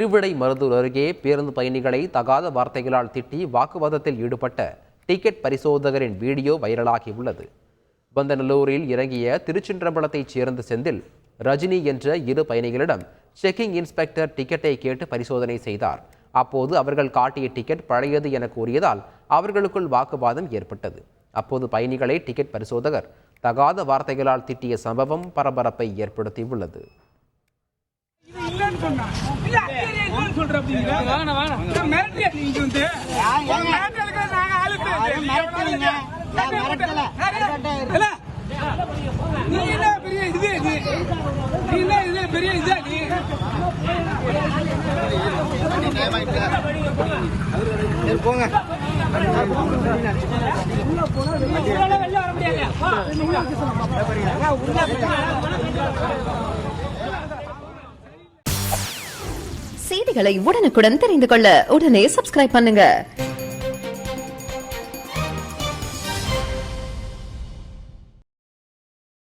திருவிடைமருதூர் அருகே பேருந்து பயணிகளை தகாத வார்த்தைகளால் திட்டி வாக்குவாதத்தில் ஈடுபட்ட டிக்கெட் பரிசோதகரின் வீடியோ வைரலாகியுள்ளது. பந்தநல்லூரில் இறங்கிய திருச்சிற்றம்பலத்தைச் சேர்ந்த செந்தில், ரஜினி என்ற இரு பயணிகளிடம் செக்கிங் இன்ஸ்பெக்டர் டிக்கெட்டை கேட்டு பரிசோதனை செய்தார். அப்போது அவர்கள் காட்டிய டிக்கெட் பழையது என கூறியதால் அவர்களுக்குள் வாக்குவாதம் ஏற்பட்டது. அப்போது பயணிகளை டிக்கெட் பரிசோதகர் தகாத வார்த்தைகளால் திட்டிய சம்பவம் பரபரப்பை ஏற்படுத்தியுள்ளது. செய்திகளை உடனுக்குடன் தெரிந்து கொள்ள உடனே சப்ஸ்கிரைப் பண்ணுங்க.